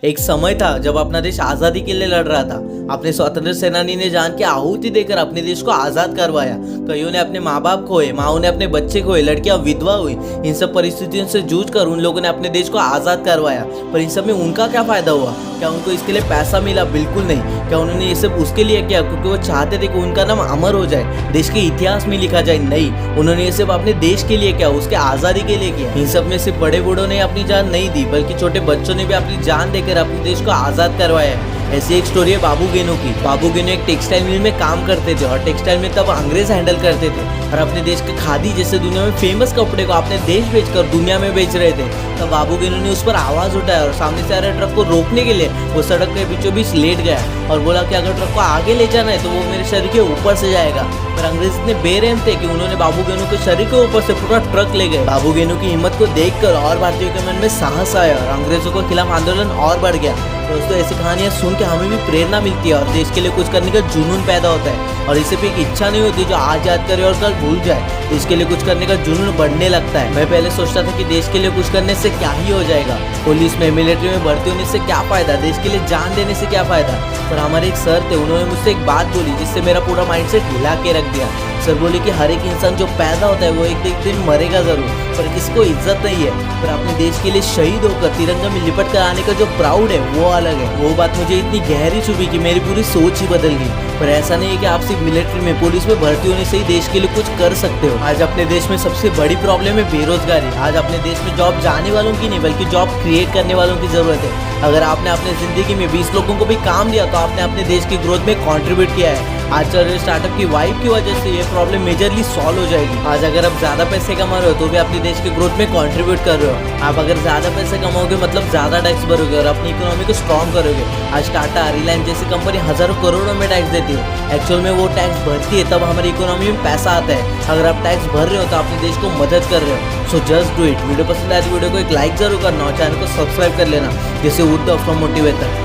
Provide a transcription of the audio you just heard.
एक समय था जब अपना देश आज़ादी के लिए लड़ रहा था। अपने स्वतंत्र सेनानी ने जान की आहुति देकर अपने देश को आज़ाद करवाया। कईयों ने अपने माँ बाप खोए, माओ ने अपने बच्चे खोए, लड़कियां विधवा हुई। इन सब परिस्थितियों से जूझकर उन लोगों ने अपने देश को आज़ाद करवाया। पर इन सब में उनका क्या फ़ायदा हुआ? क्या उनको इसके लिए पैसा मिला? बिल्कुल नहीं। क्या उन्होंने ये सब उसके लिए किया क्योंकि वो चाहते थे कि उनका नाम अमर हो जाए, देश के इतिहास में लिखा जाए? नहीं, उन्होंने ये सब अपने देश के लिए किया, उसके आज़ादी के लिए किया। इन सब में सिर्फ बड़े बूढ़ों ने अपनी जान नहीं दी, बल्कि छोटे बच्चों ने भी अपनी जान देकर अपने देश को आज़ाद करवाया है। ऐसी एक स्टोरी है बाबू गेनू की। बाबू गेनू एक टेक्सटाइल मिल में काम करते थे और टेक्सटाइल में तब अंग्रेज हैंडल करते थे और अपने देश के खादी जैसे दुनिया में फेमस कपड़े को अपने देश बेचकर दुनिया में बेच रहे थे। तब बाबू गेनू ने उस पर आवाज उठाया और सामने से आ रहे ट्रक को रोकने के लिए वो सड़क के बीचों बीच लेट गया और बोला कि अगर ट्रक को आगे ले जाना है तो वो मेरे शरीर के ऊपर से जाएगा। पर अंग्रेज इतने बेरहम थे कि उन्होंने बाबू गेनू के शरीर के ऊपर से पूरा ट्रक ले गए। बाबू गेनू की हिम्मत को देखकर और भारतीयों के मन में साहस आया और अंग्रेजों के खिलाफ आंदोलन और बढ़ गया। दोस्तों, ऐसी कहानियां सुन के हमें भी प्रेरणा मिलती है और देश के लिए कुछ करने का जुनून पैदा होता है और इससे भी एक इच्छा नहीं होती जो आज याद करे और कल भूल जाए। देश के लिए कुछ करने का जुनून बढ़ने लगता है। मैं पहले सोचता था कि देश के लिए कुछ करने से क्या ही हो जाएगा, पुलिस में, मिलिट्री में भर्ती होने से क्या फायदा, देश के लिए जान देने से क्या फायदा। पर हमारे एक सर थे, उन्होंने मुझसे एक बात बोली जिससे मेरा पूरा माइंडसेट हिला के रख दिया। सर बोले कि हर एक इंसान जो पैदा होता है वो एक दिन मरेगा जरूर, पर किसको इज्जत नहीं है। पर अपने देश के लिए शहीद होकर तिरंगा में लिपट कर आने का जो प्राउड है वो अलग है। वो बात मुझे इतनी गहरी चुभी कि मेरी पूरी सोच ही बदल गई। पर ऐसा नहीं है कि आप सिर्फ मिलिट्री में, पुलिस में भर्ती होने से ही देश के लिए कुछ कर सकते हो। आज अपने देश में सबसे बड़ी प्रॉब्लम है बेरोजगारी। आज अपने देश में जॉब जाने वालों की नहीं बल्कि जॉब क्रिएट करने वालों की जरूरत है। अगर आपने अपने जिंदगी में 20 लोगों को भी काम दिया तो आपने अपने देश की ग्रोथ में कंट्रीब्यूट किया है। आज चल रहे स्टार्टअप की वाइब की वजह से ये प्रॉब्लम मेजरली सॉल्व हो जाएगी। आज अगर आप ज्यादा पैसे कमा रहे हो तो भी अपने देश के ग्रोथ में कंट्रीब्यूट कर रहे हो। आप अगर ज्यादा पैसे कमाओगे मतलब ज्यादा टैक्स भरोगे और अपनी इकोनॉमी को स्ट्रॉन्ग करोगे। आज टाटा, रिलायंस जैसी कंपनी हजारों करोड़ों में टैक्स देती है। एक्चुअल में वो टैक्स भरती है तब हमारी इकोनॉमी में पैसा आता है। अगर आप टैक्स भर रहे हो तो अपने देश को मदद कर रहे हो। So just do it. Video पसंद आए तो वीडियो को एक लाइक जरूर करना और चैनल को सब्सक्राइब कर लेना, जिससे उर्दू फ्रॉम मोटिवेटर।